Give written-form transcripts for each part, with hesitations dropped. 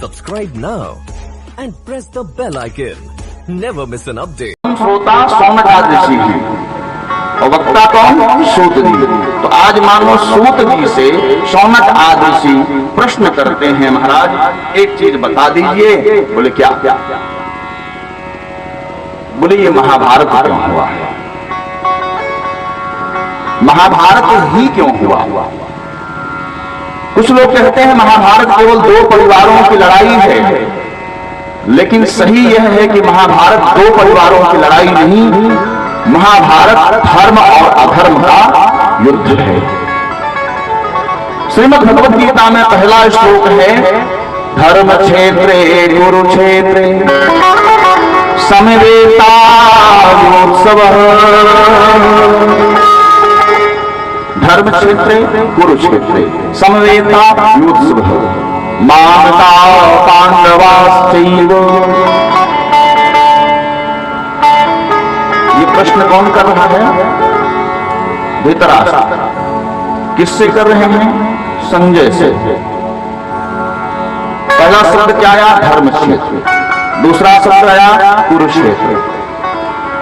Subscribe now and press the bell icon. Never miss an update. श्रोता सौनक ऋषि जी और वक्ता कौन? सूत जी। तो आज मानो सूत जी से सौनक ऋषि प्रश्न करते हैं, महाराज एक चीज बता दीजिए। बोले क्या? बोले ये महाभारत क्यों हुआ? महाभारत ही क्यों हुआ? कुछ लोग कहते हैं महाभारत केवल दो परिवारों की लड़ाई है, लेकिन सही यह है कि महाभारत दो परिवारों की लड़ाई नहीं, महाभारत धर्म और अधर्म का युद्ध है। श्रीमद् भगवद गीता में पहला श्लोक है, धर्म क्षेत्रे कुरुक्षेत्रे समवेता उत्सवः। धर्म क्षेत्रे कुरुक्षेत्रे समवेता उत्सवः मामता पांडवाश्चैव। ये प्रश्न कौन कर रहा है? धृतराष्ट्र। किससे कर रहे हैं? संजय से। पहला शब्द क्या आया? धर्म क्षेत्र। दूसरा शब्द आया कुरुक्षेत्र,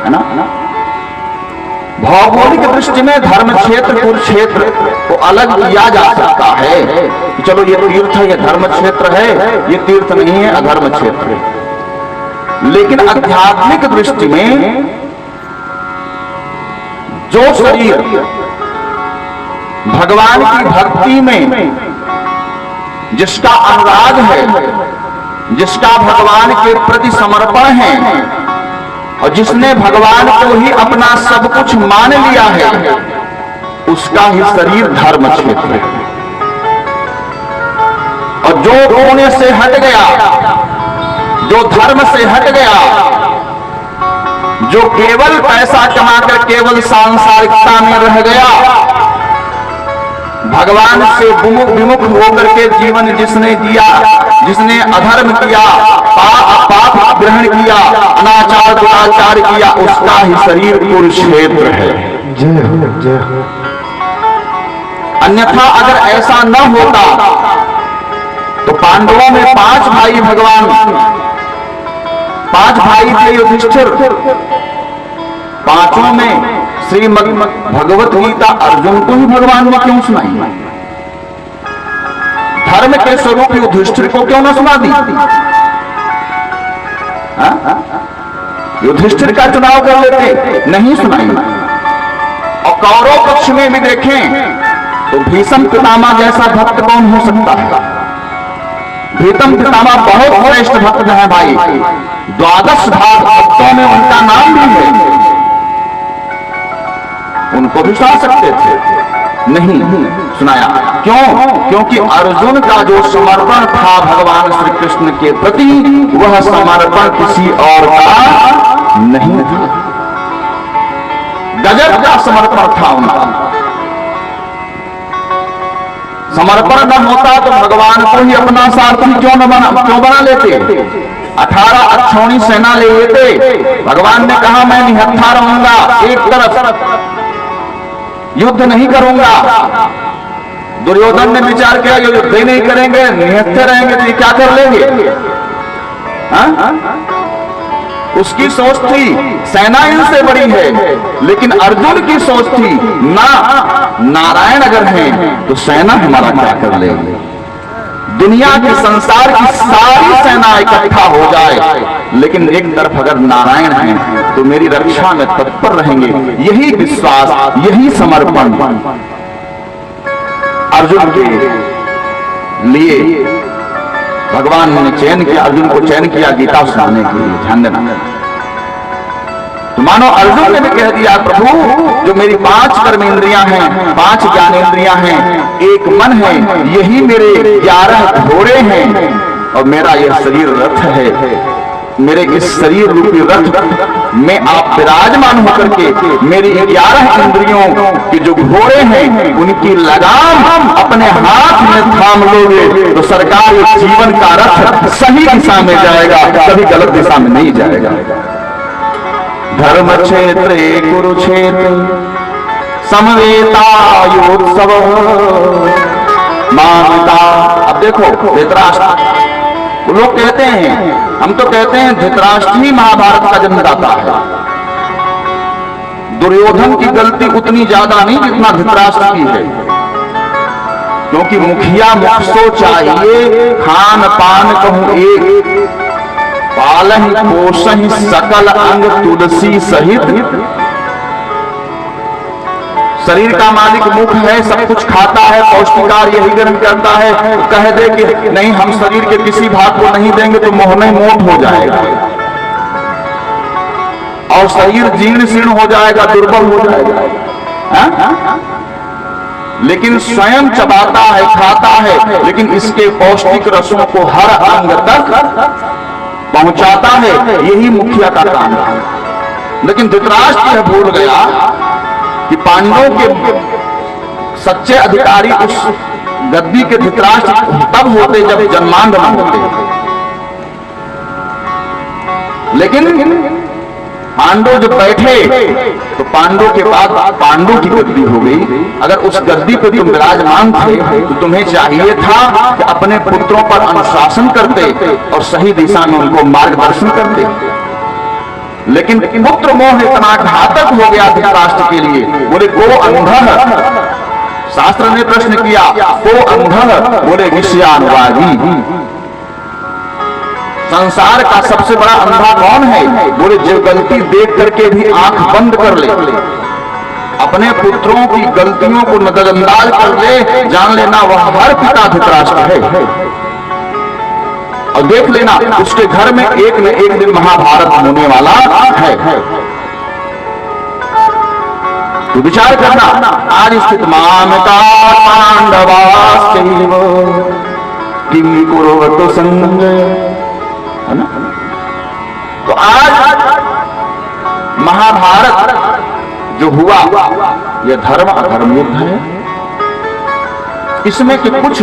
है ना? भौगोलिक दृष्टि में धर्म क्षेत्र कुरुक्षेत्र को अलग किया जा सकता है कि चलो ये तीर्थ है, ये धर्म क्षेत्र है, ये तीर्थ नहीं है, अधर्म क्षेत्र है। लेकिन आध्यात्मिक दृष्टि में जो शरीर भगवान की भक्ति में जिसका अनुराग है, जिसका भगवान के प्रति समर्पण है और जिसने भगवान को ही अपना सब कुछ मान लिया है, उसका ही शरीर धर्म क्षेत्र है। और जो पुण्य से हट गया, जो धर्म से हट गया, जो केवल पैसा कमाकर केवल सांसारिकता में रह गया, भगवान से विमुख होकर के जीवन जिसने जिया, जिसने अधर्म किया, पाप ग्रहण किया, अनाचार दुराचार किया, उसका ही शरीर कुरुक्षेत्र है। जय हो, जय हो। अन्यथा अगर ऐसा न होता तो पांडवों में 5 भाई भगवान, 5 भाई थे युधिष्ठिर, पांचों में श्रीमद् भगवत गीता अर्जुन को ही भगवान ने क्यों सुनाई? धर्म के स्वरूप युधिष्ठिर को क्यों न सुना दी? युधिष्ठिर का चुनाव कर लेते, नहीं सुनाई। और कौरव पक्ष में भी देखें तो भीष्म पितामह जैसा भक्त कौन हो सकता है? भीष्म पितामह बहुत श्रेष्ठ भक्त हैं भाई, 12 भक्तों में उनका नाम भी है। उनको भी सुना सकते थे, नहीं सुनाया। क्यों? क्योंकि अर्जुन का जो समर्पण था भगवान श्री कृष्ण के प्रति, वह समर्पण किसी और का नहीं था। गजब का समर्पण था उनका। समर्पण न होता तो भगवान को ही अपना सारथी क्यों बना लेते? 18 अक्षौणी सेना ले लेते। भगवान ने कहा मैं निहत्था रहूंगा, एक तरफ युद्ध नहीं करूंगा। दुर्योधन ने विचार किया युद्ध ही नहीं करेंगे, निहत्थे रहेंगे तो क्या कर लेंगे? उसकी सोच थी सेना इनसे बड़ी है, लेकिन अर्जुन की सोच थी ना, नारायण अगर हैं तो सेना हमारा क्या कर लेंगे? दुनिया की, संसार की सारी सेना इकट्ठा हो जाए, लेकिन एक तरफ अगर नारायण हैं तो मेरी रक्षा में तत्पर रहेंगे। यही विश्वास, यही समर्पण अर्जुन के लिए भगवान ने चयन किया, अर्जुन को चयन किया गीता सुनाने के लिए। ध्यान देना। तो मानो अर्जुन ने भी कह दिया प्रभु जो मेरी 5 कर्मेंद्रियां हैं, 5 ज्ञानेंद्रियां हैं, एक मन है, यही मेरे 11 घोड़े हैं और मेरा यह शरीर रथ है। मेरे इस शरीर रूपी रथ में आप विराजमान होकर के मेरी 11 इंद्रियों के जो घोड़े हैं उनकी लगाम अपने हाथ में थाम लोगे तो सरकार जीवन का रथ सही दिशा में जाएगा, कभी गलत दिशा में नहीं जाएगा। धर्म क्षेत्र कुरुक्षेत्र समवेता योत्सव मामता। अब देखो धृतराष्ट्र लोग कहते हैं, हम तो कहते हैं धृतराष्ट्र ही महाभारत का जन्मदाता है। दुर्योधन की गलती उतनी ज्यादा नहीं जितना धृतराष्ट्र की है, क्योंकि मुखिया मुखसो चाहिए, खान पान कहूं एक, पालहि पोषहि सकल अंग तुलसी सहित। शरीर का मालिक मुख है, सब कुछ खाता है, पौष्टिकार यही ग्रहण करता है। कह दे कि नहीं हम शरीर के किसी भाग को नहीं देंगे तो मोह में मोट हो जाएगा और शरीर जीर्ण शीर्ण हो जाएगा, दुर्बल हो जाएगा। हा? लेकिन स्वयं चबाता है, खाता है, लेकिन इसके पौष्टिक रसों को हर अंग तक पहुंचाता है, यही मुखिया का काम है। लेकिन धृतराष्ट्र यह भूल गया कि पांडवों के सच्चे अधिकारी उस गद्दी के धृतराष्ट्र तब होते जब जन्मांध होते, लेकिन पांडव जब बैठे तो पांडव के बाद पांडव की गद्दी हो गई। अगर उस गद्दी पर तुम विराजमान थे तो तुम्हें चाहिए था कि अपने पुत्रों पर अनुशासन करते और सही दिशा में उनको मार्गदर्शन करते। लेकिन पुत्र मोह इतना घातक हो गया धृतराष्ट्र के लिए। बोले को अंधः, शास्त्र ने प्रश्न किया को अंधः, बोले विषयानुरागी। संसार का सबसे बड़ा अंधा कौन है? बोले जो गलती देख करके भी आंख बंद कर ले, अपने पुत्रों की गलतियों को नजरअंदाज कर ले, जान लेना वह हर पिता धृतराष्ट्र है। और देख लेना उसके घर में एक न एक दिन महाभारत होने वाला है। तो विचार करना, आज स्थित मामका पांडवाश्चैव किम कुर्वतो संग, है ना? तो आज महाभारत जो हुआ यह धर्म अधर्म युद्ध है। इसमें के कुछ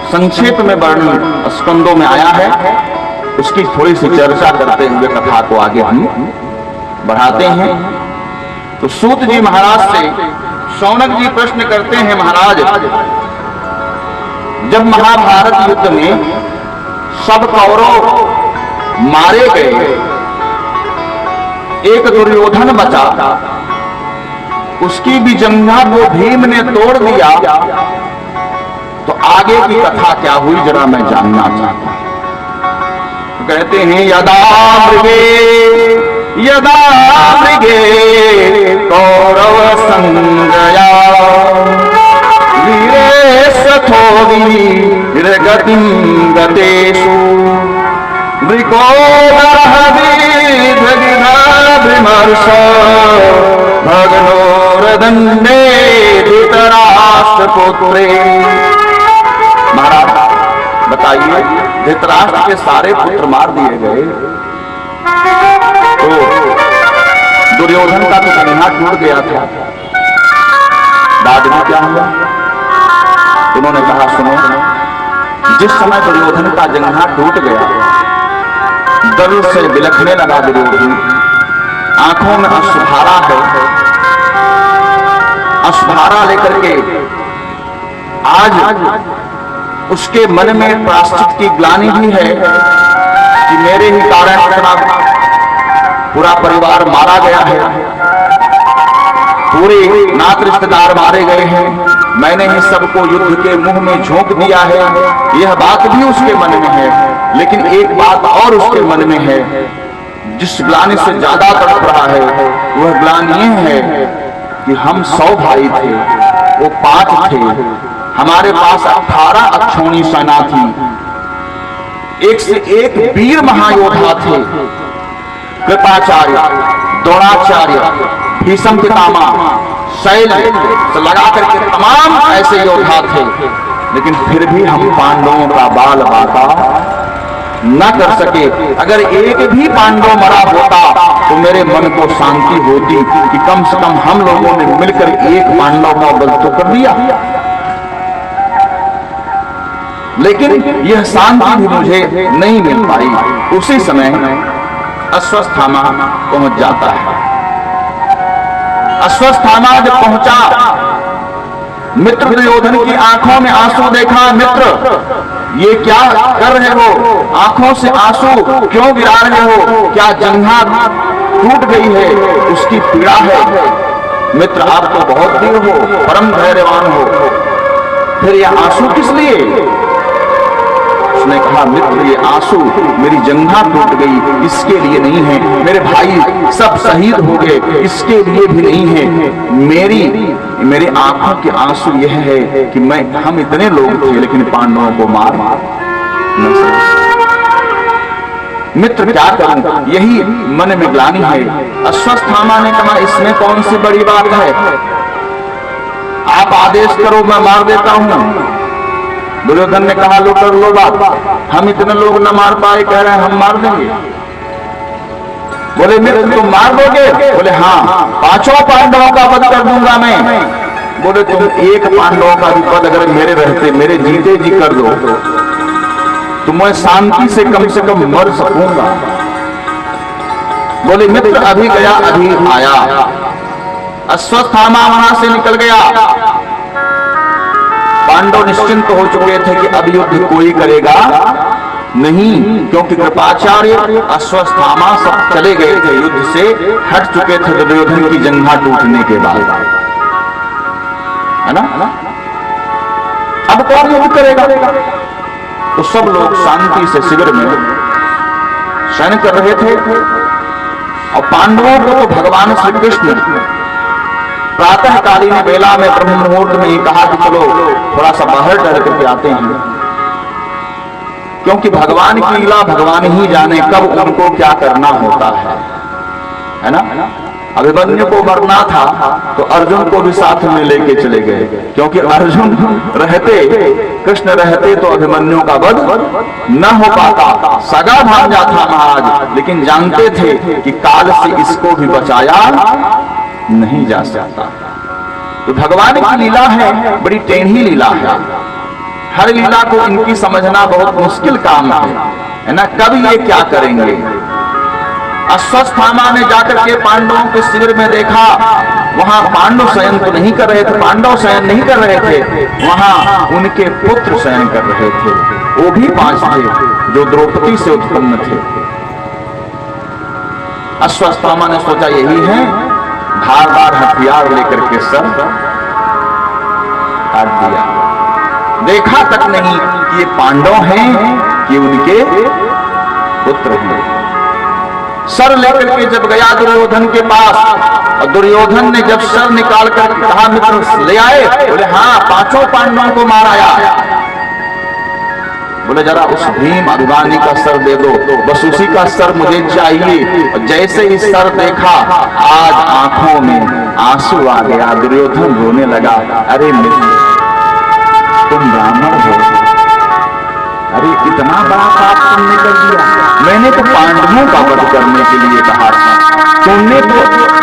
संक्षेप में वर्णन स्कंदों में आया है, उसकी थोड़ी सी चर्चा करते हुए कथा को आगे हम बढ़ाते हैं। तो सूत जी महाराज से शौनक जी प्रश्न करते हैं, महाराज जब महाभारत युद्ध में सब कौरव मारे गए, एक दुर्योधन बचा, उसकी भी जंघा को भीम ने तोड़ दिया, तो आगे की कथा क्या हुई जरा मैं जानना चाहता हूं। कहते हैं यदा मृगे कौरव संगया वीरेशथो वीरगतिं गतेषु मृकोदरहविधविमर्श भग्नोरदण्डे धृतराष्ट्रपुत्रे। महाराज बताइए, धृतराष्ट्र के सारे पुत्र मार दिए गए, तो दुर्योधन का तो जंघा टूट गया था, बाद में क्या हुआ? उन्होंने कहा सुनो, जिस समय दुर्योधन का जंघा टूट गया, दर्द से बिलखने लगा दुर्योधन, आंखों में अश्रुधारा है, अश्रुधारा लेकर के आज उसके मन में प्रायश्चित की ग्लानि भी है कि मेरे ही कारण इतना पूरा परिवार मारा गया है, पूरे नात रिश्तेदार मारे गए हैं, मैंने ही सबको युद्ध के मुंह में झोंक दिया है। यह बात भी उसके मन में है, लेकिन एक बात और उसके मन में है, जिस ग्लानि से ज्यादा तड़प रहा है वह ग्लानि यह है कि हम 100 भाई थे, वो 5 थे, हमारे पास 18 अक्षौणी सेना थी, एक से एक वीर महायोद्धा थे, कृपाचार्य, द्रोणाचार्य, भीष्म पितामह, शैल से लगा करके तमाम ऐसे योद्धा थे, लेकिन फिर भी हम पांडवों का बाल बाका न कर सके। अगर एक भी पांडव मरा होता तो मेरे मन को शांति होती कि कम से कम हम लोगों ने मिलकर एक पांडव का वध तो कर दिया। लेकिन यह शांति भी मुझे नहीं मिल पाई। उसी समय अश्वत्थामा पहुंच जाता है। अश्वत्थामा जब पहुंचा, मित्र दुर्योधन की आंखों में आंसू देखा। मित्र ये क्या कर रहे हो? आंखों से आंसू क्यों गिरा रहे हो? क्या जंघा टूट गई है? उसकी पीड़ा है। मित्र, आप तो बहुत वीर हो, परम धैर्यवान हो, फिर ये आंसू किस लिए? उसने कहा, मित्र, ये आंसू मेरी जंघा टूट गई इसके लिए नहीं है, मेरे भाई सब शहीद हो गए इसके लिए भी नहीं है, मेरी आंखों के आंसू यह है कि हम इतने लोग थे लेकिन पांडवों को मार न सके। मित्र, क्या करूं, यही मन में ग्लानि है। अश्वत्थामा ने कहा, इसमें कौन सी बड़ी बात है, आप आदेश करो मैं मार देता हूं। दुर्योधन ने कहा, लो कर लो बात, हम इतने लोग न मार पाए, कह रहे हैं हम मार देंगे। बोले, मित्र तुम मार दोगे? बोले, हाँ, 5 पांडवों का वध कर दूंगा मैं। बोले, तुम 1 पांडवों का भी वध अगर मेरे रहते, मेरे जीते जी कर दो तो मैं शांति से कम मर सकूंगा। बोले, मित्र अभी गया अभी आया। अश्वत्थामा वहां से निकल गया। पांडव निश्चिंत हो चुके थे कि अब युद्ध कोई करेगा नहीं, क्योंकि कृपाचार्य अश्वत्थामा सब चले गए थे, युद्ध से हट चुके थे दुर्योधन की जंघा टूटने के बाद, है ना? अब कौन युद्ध करेगा? तो सब लोग शांति से शिविर में शयन कर रहे थे। और पांडवों को तो भगवान श्री कृष्ण प्रातःकालीन बेला में ब्रह्म मुहूर्त में ही कहा कि चलो थोड़ा सा बाहर टहल करके आते हैं, क्योंकि भगवान की लीला भगवान ही जाने कब उनको क्या करना होता है ना? अभिमन्यु को मरना था तो अर्जुन को भी साथ में लेके चले गए, क्योंकि अर्जुन रहते, कृष्ण रहते तो अभिमन्यु का वध न हो पाता। सगा भांजा था महाराज, लेकिन जानते थे कि काल से इसको भी बचाया नहीं जा सकता। तो भगवान की लीला है, बड़ी टेढ़ी लीला है। हर लीला को इनकी समझना बहुत मुश्किल काम है ना? कब ये क्या करेंगे? अश्वत्थामा ने जाकर के पांडवों के शिविर में देखा, वहां पांडव शयन तो नहीं कर रहे थे, पांडव शयन नहीं कर रहे थे, वहां उनके पुत्र शयन कर रहे थे। वो भी 5 थे जो द्रौपदी से उत्पन्न थे। अश्वत्थामा ने सोचा यही है, धारदार हथियार लेकर के सर काट दिया। देखा तक नहीं कि ये पांडव हैं कि उनके पुत्र हैं। सर लेकर के जब गया दुर्योधन के पास, और दुर्योधन ने जब सर निकाल कर कहा, मित्र ले आए? बोले, हाँ, 5 पांडवों को मार आया। बोले, जरा उस भीम अभिमानी का सर दे दो, बस उसी का सर मुझे चाहिए। और जैसे ही सर देखा, आज आंखों में आंसू आ गया। दुर्योधन रोने लगा, अरे मित्र तुम ब्राह्मण हो, अरे इतना बड़ा पाप तुमने कर दिया। मैंने तो पांडवों का वध करने के लिए कहा था, तुमने तो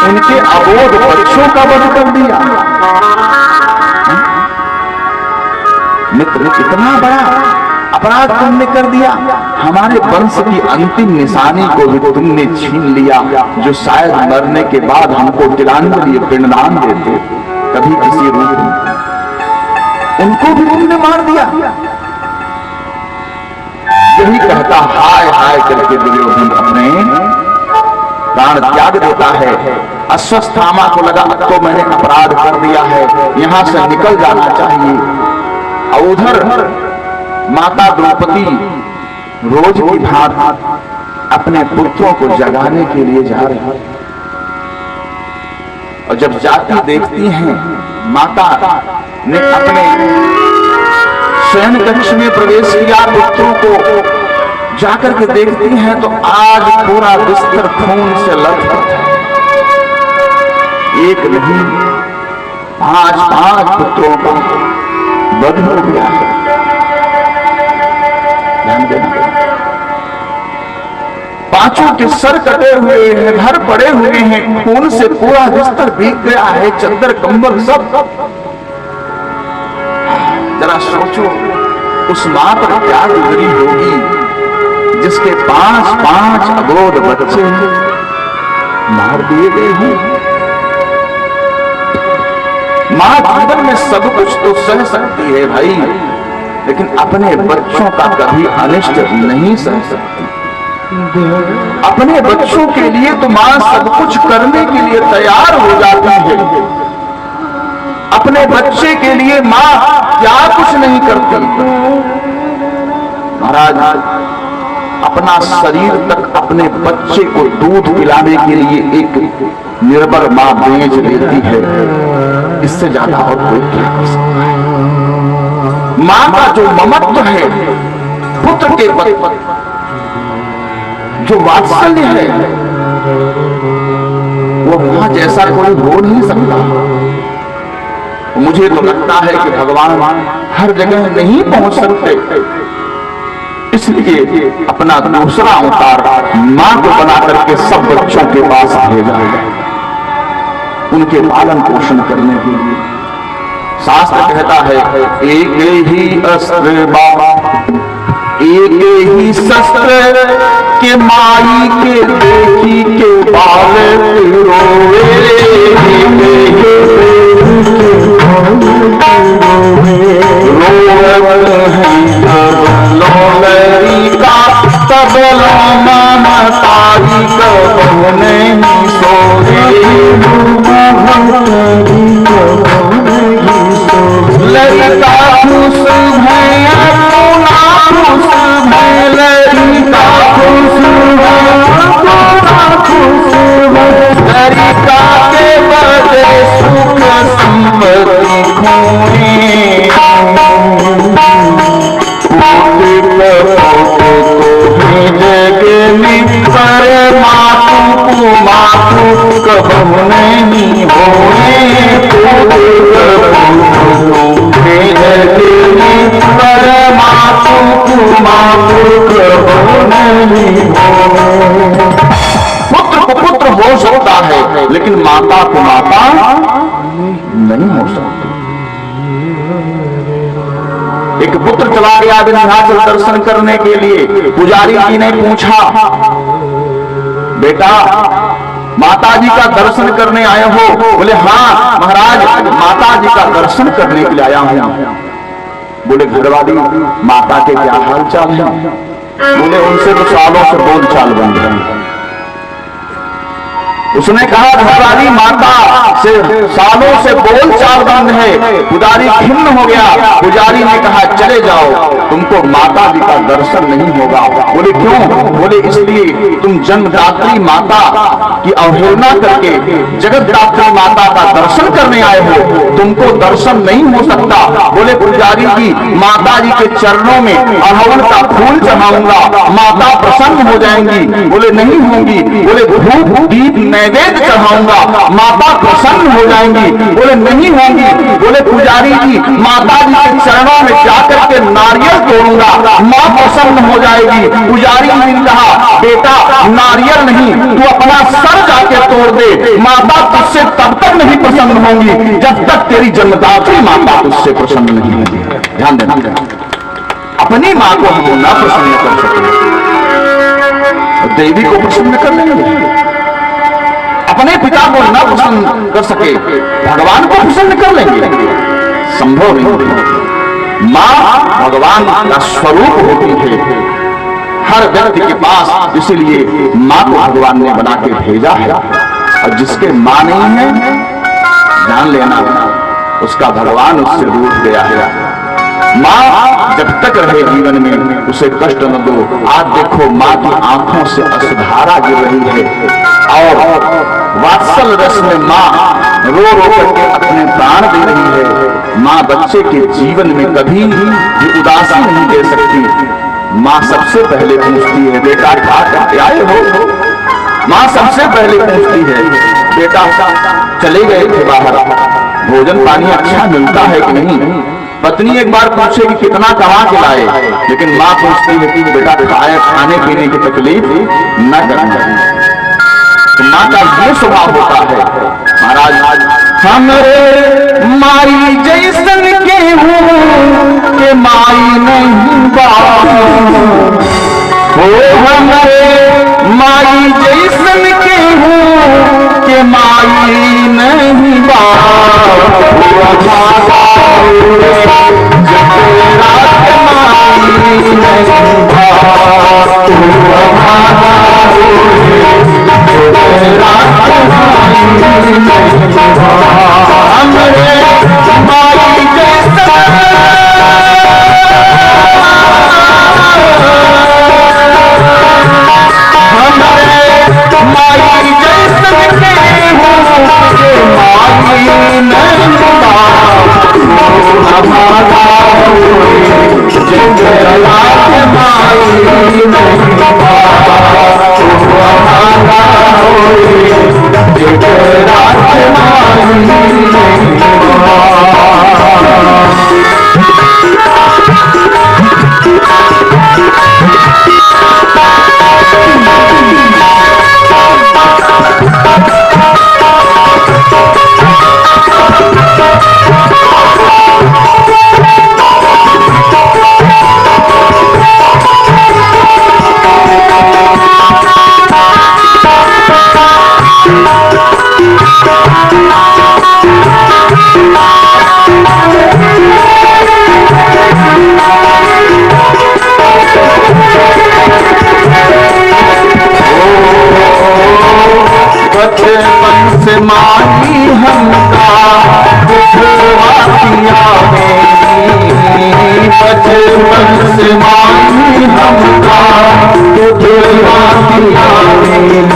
उनके अबोध बच्चों का वध कर दिया। मित्र इतना बड़ा अपराध तुमने कर दिया, हमारे वंश की अंतिम निशानी को भी तुमने छीन लिया, जो शायद मरने के बाद हमको तिलांजलि पिंडदान देते कभी किसी रूप में, उनको भी तुमने मार दिया। यही कहता हाय हाय करके दुर्योधन अपने प्राण त्याग देता है। अश्वत्थामा को लगा अब तो मैंने अपराध कर दिया है, यहां से निकल जाना चाहिए। और उधर माता द्रौपदी रोज की भांति अपने पुत्रों को जगाने के लिए जा रही है, और जब जाती देखती हैं, माता ने अपने शयन कक्ष में प्रवेश किया, पुत्रों को जाकर के देखती हैं तो आज पूरा बिस्तर खून से लथपथ है। एक नहीं 5 पुत्रों का वध हो गया है। ध्यान देना, 5 के सर कटे हुए हैं, घर पड़े हुए हैं, खून से पूरा बिस्तर भीग गया है, चद्दर कंबल सब। जरा सोचो उस मां पर क्या गुजरी होगी जिसके 5 अबोध बच्चे मार दिए गए हैं। मां जीवन में सब कुछ तो सह सकती है भाई, लेकिन अपने बच्चों का कभी अनिष्ट नहीं सह सकती। अपने बच्चों के लिए तो मां सब कुछ करने के लिए तैयार हो जाती है। अपने बच्चे के लिए मां क्या कुछ नहीं करती। महाराज अपना शरीर तक अपने बच्चे को दूध पिलाने के लिए एक निर्बल मां बेच देती है। इससे ज्यादा और कोई क्या कर सकता है। मां का जो ममत्व है पुत्र के प्रति, जो वात्सल्य है, वो मां जैसा कोई हो नहीं सकता। मुझे तो लगता है कि भगवान हर जगह नहीं पहुंच सकते, इसलिए अपना दूसरा अवतार मां को बना करके सब बच्चों के पास भेजा है, उनके पालन पोषण करने के लिए। शास्त्र कहता है एक ही अस्त्र बाबा, एक ही शस्त्र के माई के देखी के बाल रोवे, लोलरी का तब ममतारी कबहू नहीं सोए, लड़का खुश है अपना खुश है, लड़का खुश है अपना खुश है, लड़का के बदे सुख संपत्ति खोए, मातु कबहू नहीं होए, पुत्र को पुत्र हो सकता है लेकिन माता को माता नहीं हो सकती। एक पुत्र चला गया विंध्याचल दर्शन करने के लिए। पुजारी जी ने पूछा, बेटा माता जी का दर्शन करने आए हो? बोले हाँ महाराज, माता जी का दर्शन करने के लिए आया हूं। बोले घर वाली माता के क्या हाल चाल है? बोले उनसे तो सालों से बोल चाल बन गई। उसने कहा घरवाली माता से सालों से बोल चाल बंद है। पुजारी खिन्न हो गया। पुजारी ने कहा चले जाओ, तुमको माता जी का दर्शन नहीं होगा। बोले क्यों? बोले इसलिए तुम जन्मदात्री माता की अवहेलना करके जगतदात्री माता का दर्शन करने आए हो, तुमको दर्शन नहीं हो सकता। बोले पुजारी जी माता जी के चरणों में अड़हुल का फूल चढ़ाऊंगा, माता प्रसन्न हो जाएंगी। बोले नहीं होंगी। बोले धूप दीप नैवेद्य चढ़ाऊंगा, माता प्रसन्न हो जाएंगी। बोले नहीं होंगी। बोले पुजारी जी माता जी के चरणों में जाकर के नारियल तोड़ूंगा, मां प्रसन्न हो जाएगी। पुजारी जी ने कहा बेटा नारियल नहीं, तू अपना सर जाके तोड़ दे, माता तुझसे तब तक नहीं प्रसन्न होंगी जब तक तेरी जन्मदात्री माता तुझसे प्रसन्न नहीं होगी। ध्यान देना, अपनी मां को हम न प्रसन्न कर सके देवी को प्रसन्न कर लेंगे, अपने पिता को न प्रसन्न कर सके भगवान को प्रसन्न कर लेंगे? संभव नहीं। मां भगवान का स्वरूप होती है हर व्यक्ति के पास, इसलिए मां को भगवान ने बना के भेजा है। और जिसके मां नहीं है जान लेना उसका भगवान उससे दूर गया है। मां जब तक रहे जीवन में उसे कष्ट न दो। आज देखो मां की आंखों से अश्रुधारा गिर रही है और वात्सल रस में मां रो रो करके अपने प्राण दे रही है। मां बच्चे के जीवन में कभी भी उदासी नहीं दे सकती। मां सबसे पहले पूछती है बेटा क्या करके आए हो? मां सबसे पहले पूछती है बेटा चले गए थे बाहर, भोजन पानी अच्छा मिलता है कि नहीं? पत्नी एक बार पूछे कि कितना कमा के लाए, लेकिन मां पूछती है कि बेटा खाने पीने की तकलीफ न करना। तो मां का ये स्वभाव होता है। महाराज हमरे माई जैसन के हूँ के माई नहीं बाप हो, हमरे माई जैसन के हूँ के माई नहीं बाप। नहीं था, तू हमारा तेरा कमाई नहीं था। हमरे माई जैसा माई जैसन के हूँ के माई नहीं था, हमारा जिंदला के माई नहीं था, हमारा जिंदला के माई नहीं था। बचपन से माही हमका दुखवा पिया मेरी, बचपन से माही हमका दुखवा पिया मेरी,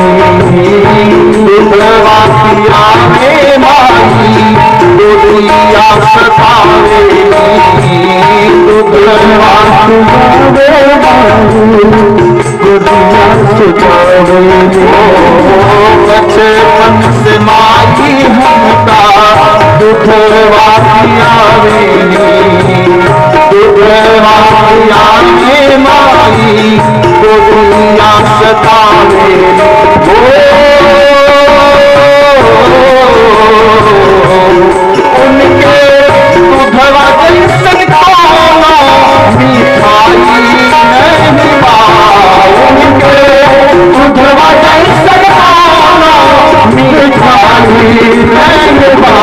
दुखवा पिया में माही दुनिया सतावे, दुखवा दुनिया सतावे। बचपन से माई हमका दुखवा पिया मेरी, दुखवा पिया में माई दुनिया सतावे। उनके दुधवा जैसन खाना मिठाई नहीं बा, उनके दुधवा जैसन खाना मिठाई नहीं बा,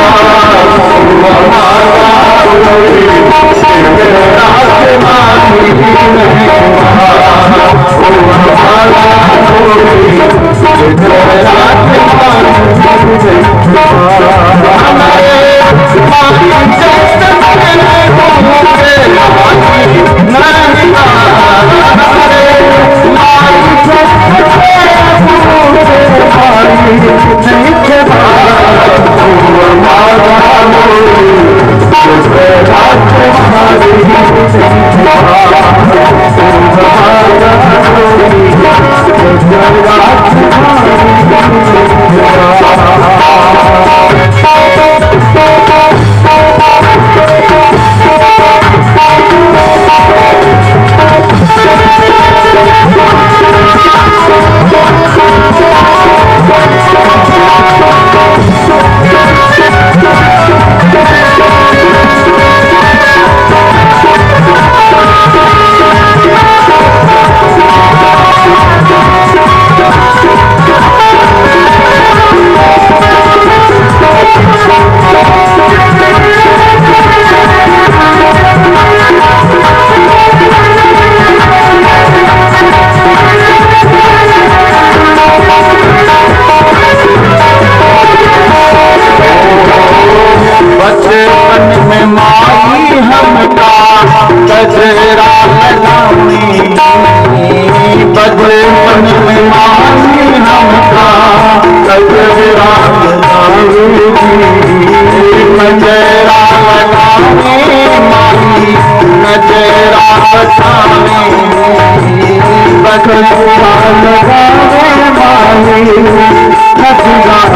हमारा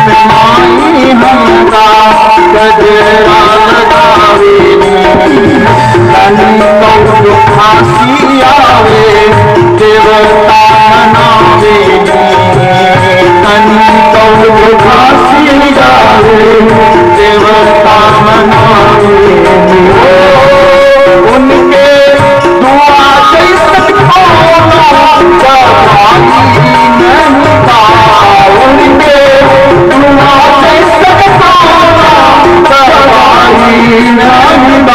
राजमानी नहीं बा, हमारा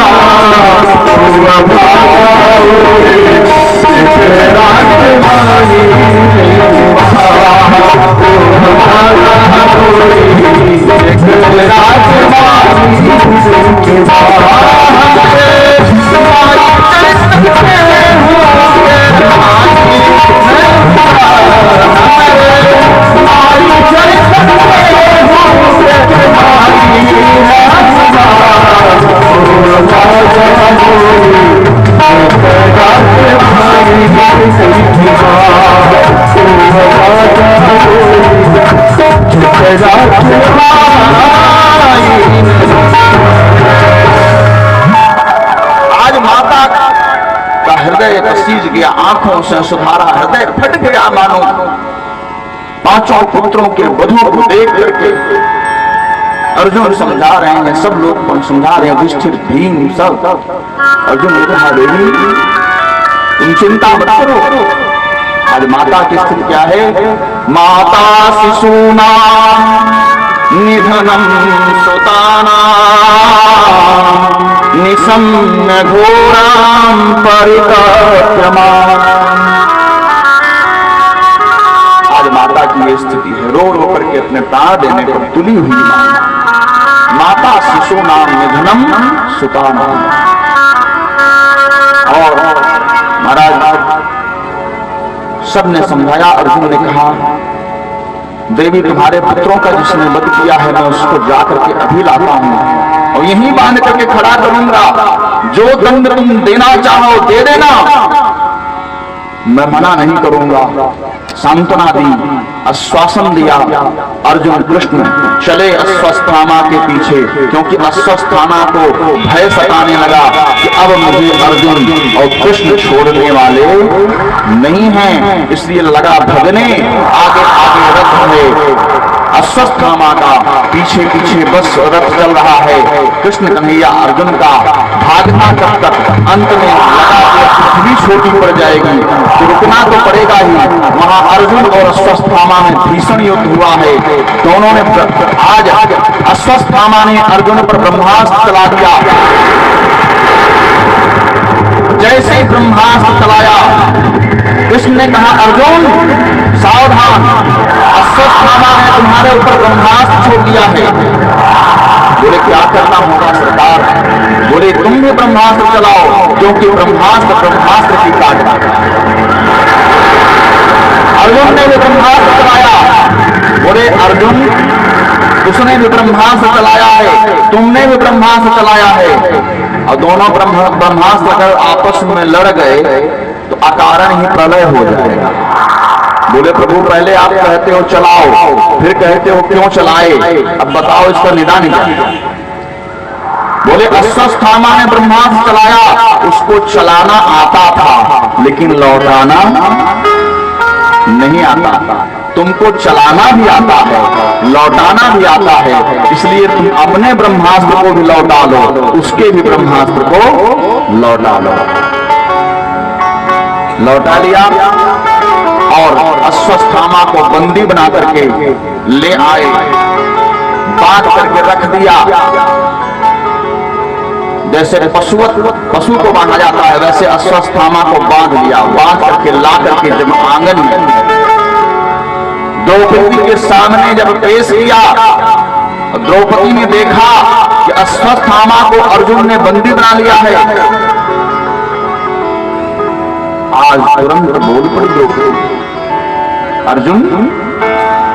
आज माता का हृदय पसीज गया, आंखों से सुधारा हृदय फट गया, मानो पांचों पुत्रों के वधू को देख करके अर्जुन समझा रहे हैं, सब लोग समझा रहे हैं, युधिष्ठिर भीम सब। अर्जुन ने कहा देवी तुम चिंता मत करो। आज माता की स्थिति क्या है? माता शिशूना निधनम सुताना निशम्य घोराम परिक्रमा। आज माता की ये स्थिति है, रो रो करके अपने प्राण देने पर तुली हुई माता शिशु नाम निधनम सुताना। और महाराज सबने समझाया। अर्जुन ने कहा देवी तुम्हारे पुत्रों का जिसने वध किया है मैं उसको जाकर के अभी लाता हूं और यहीं बांध करके खड़ा करूंगा। जो दंड तुम देना चाहो दे देना, मैं मना नहीं करूंगा। सांत्वना दी, आश्वासन दिया। अर्जुन कृष्ण चले अश्वस्थामा के पीछे, क्योंकि अश्वस्थामा को भय सताने लगा कि अब मुझे अर्जुन और कृष्ण छोड़ने वाले नहीं हैं, इसलिए लगा भगने। आगे आगे रथ है अश्वस्थामा का, पीछे पीछे बस रथ चल रहा है। कृष्ण कन्हैया अर्जुन का भागना कब तक, अंत में लगा पृथ्वी छोटी पड़ जाएगी तो रुकना तो पड़ेगा ही। वहां अर्जुन और अश्वस्थामा में भीषण युद्ध हुआ है। दोनों ने आज अश्वस्थामा ने अर्जुन पर ब्रह्मास्त्र चला दिया। जैसे ही ब्रह्मास्त्र चलाया कृष्ण ने कहा अर्जुन सावधान, अश्वस्थामा ने तुम्हारे ऊपर ब्रह्मास्त्र छोड़ दिया है। बोले क्या करना होगा सरकार? बोले तुम भी ब्रह्मास्त्र चलाओ, क्योंकि ब्रह्मास्त्र ब्रह्मास्त्र की काट। अर्जुन ने भी ब्रह्मास्त्र चलाया। बोले अर्जुन उसने भी ब्रह्मास्त्र चलाया है, तुमने भी ब्रह्मास्त्र चलाया है, और दोनों ब्रह्मास्त्र अगर आपस में लड़ गए तो अकारण ही प्रलय हो जाएगा। बोले प्रभु पहले आप कहते हो चलाओ, फिर कहते हो क्यों चलाए, अब बताओ इसका निदान क्या? बोले अश्वस्थामा ने ब्रह्मास्त्र चलाया, उसको चलाना आता था लेकिन लौटाना नहीं आता था। तुमको चलाना भी आता है, लौटाना भी आता है, इसलिए तुम अपने ब्रह्मास्त्र को भी लौटा लो, उसके भी ब्रह्मास्त्र को लौटा लो। लौटा लिया और अश्वस्थामा को बंदी बना करके ले आए, बांध करके रख दिया। जैसे पशु को बांधा जाता है वैसे अश्वस्थामा को बांध लिया। बांध करके ला करके जब आंगन में द्रौपदी के सामने जब पेश किया, द्रौपदी ने देखा कि अश्वस्थामा को अर्जुन ने बंदी बना लिया है। आज तुरंत बोल पड़ी द्रौपदी, अर्जुन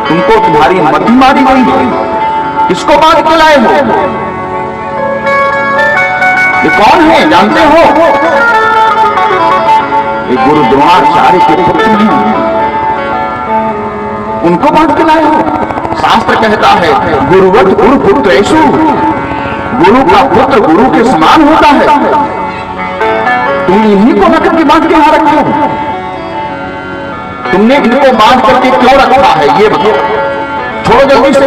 तुमको तुम्हारी मति मारी गई है, किसको बांध के लाए हो? ये कौन है जानते हो? ये गुरु द्रोणाचार्य के पुत्र हैं, उनको बांध के लाए हो। शास्त्र कहता है गुरुवत गुरु पुत्रेषु, गुरु का पुत्र गुरु के समान होता है। तुम इन्हीं को रख के बांध के यहां रखे हो, तुमने इनको बांध करके क्यों रखा है ये बताओ, छोड़ो जल्दी से।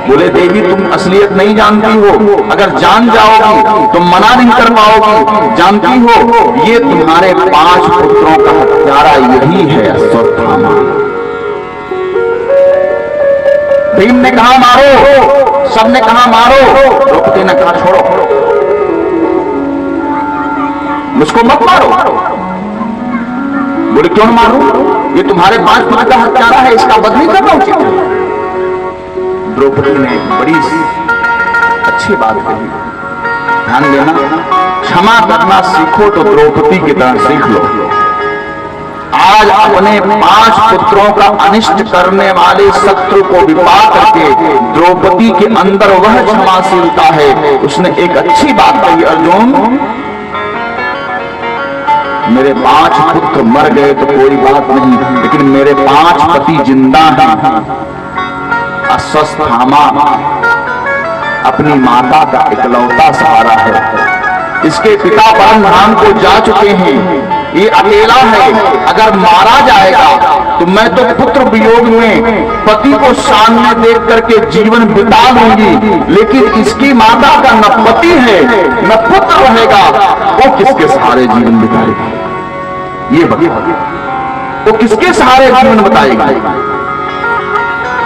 बोले देवी तुम असलियत नहीं जानती हो, अगर जान जाओगी तो मना नहीं कर पाओगी। जानती हो ये तुम्हारे 5 पुत्रों का हत्यारा यही है अश्वस्थामा। भीम ने कहा मारो, सबने कहा मारो, द्रौपदी ने कहा छोड़ो, मुझको मत मारो। बोले क्यों मारो? ये तुम्हारे 5 पुत्र का हत्यारा है, इसका बदला नहीं करना उचित है। द्रौपदी ने बड़ी अच्छी बात कही। ध्यान देना, क्षमा करना सीखो तो द्रौपदी की तरह सीख लो। आज अपने 5 पुत्रों का अनिष्ट करने वाले शत्रु को विपा करके द्रौपदी के अंदर वह क्षमाशीलता है। उसने एक अच्छी बात कही, अर्जुन मेरे 5 पुत्र मर गए तो कोई बात नहीं, लेकिन मेरे 5 पति जिंदा हैं। अस्वस्थामा अपनी माता का इकलौता सहारा है। इसके पिता परम धाम को जा चुके हैं, ये अकेला है। अगर मारा जाएगा तो मैं तो पुत्र वियोग में पति को सामने देख करके जीवन बिता लूंगी, लेकिन इसकी माता का न पति है न पुत्र रहेगा, वो किसके सहारे जीवन बिताएगी? ये बताइए, वो किसके सहारे जीवन बताएगी?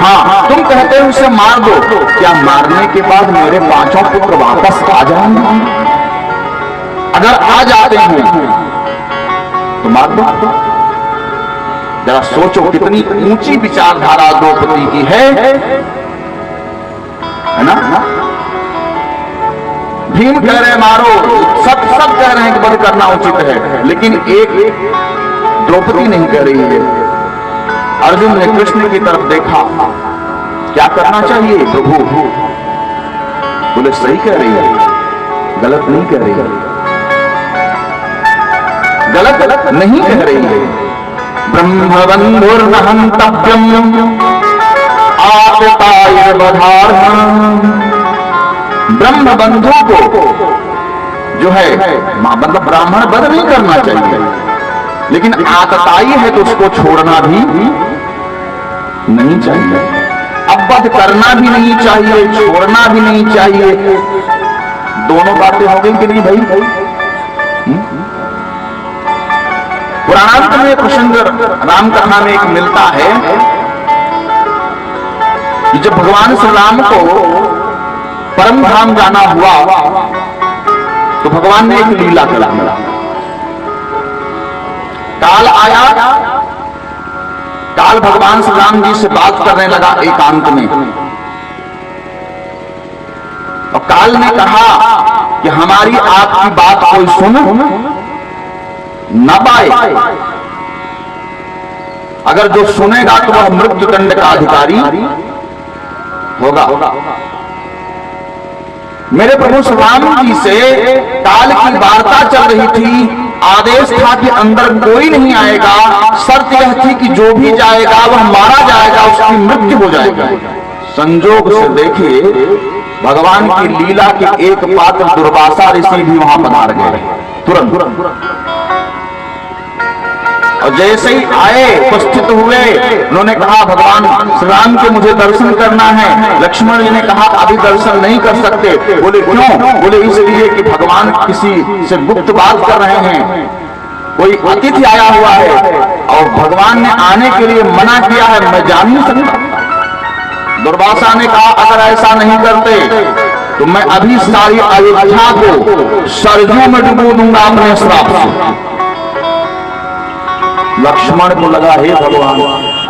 हाँ, तुम कहते हो उसे मार दो, क्या मारने के बाद मेरे 5 पुत्र वापस आ जाएंगे? अगर आ जाते हैं तो मार दो। जरा सोचो कितनी ऊंची विचारधारा द्रौपदी की है ना? भीम कह रहे मारो, सब कह रहे हैं कि वध करना उचित है, लेकिन एक द्रौपदी नहीं कह रही है। अर्जुन ने कृष्ण की तरफ देखा, क्या करना चाहिए प्रभु? बोले सही कह रही है, गलत नहीं कह रही है, गलत नहीं कह रही है। ब्रह्मबंधुर्न हन्तव्यम् आततायर्वधार्हम्। ब्रह्म बंधु को जो है मतलब ब्राह्मण वध नहीं करना चाहिए, लेकिन आतताई है तो उसको छोड़ना भी नहीं चाहिए। अब वध करना भी नहीं चाहिए, छोड़ना भी नहीं चाहिए। दोनों बातें हो गई कि नहीं भाई? पुराणांत में प्रसंग रामकथा में एक मिलता है कि जब भगवान श्री राम को परम धाम जाना हुआ तो भगवान ने एक लीला करा। काल आया, काल भगवान श्री राम जी से बात करने लगा एकांत में, और काल ने कहा कि हमारी आपकी बात कोई सुन न पाए, अगर जो सुनेगा तो वह मृत्यु दंड का अधिकारी होगा। मेरे प्रभु श्री राम जी से काल की वार्ता चल रही थी, आदेश था कि अंदर कोई नहीं आएगा, शर्त यह थी कि जो भी जाएगा वह मारा जाएगा, उसकी मृत्यु हो जाएगी। संजोग से देखिए भगवान की लीला के एक पात्र दुर्वासा ऋषि भी वहां पधार गए तुरंत। और जैसे ही आए उपस्थित हुए, उन्होंने कहा भगवान श्री राम के मुझे दर्शन करना है। लक्ष्मण जी ने कहा अभी दर्शन नहीं कर सकते। बोले क्यों? बोले इसलिए कि भगवान किसी से गुप्त बात कर रहे हैं, कोई अतिथि आया हुआ है और भगवान ने आने के लिए मना किया है, मैं जा नहीं सकता। दुर्वासा ने कहा अगर ऐसा नहीं करते तो मैं अभी सारी अयोध्या को सरजू में डुबो दूंगा अपने श्राप से। लक्ष्मण को लगा हे भगवान,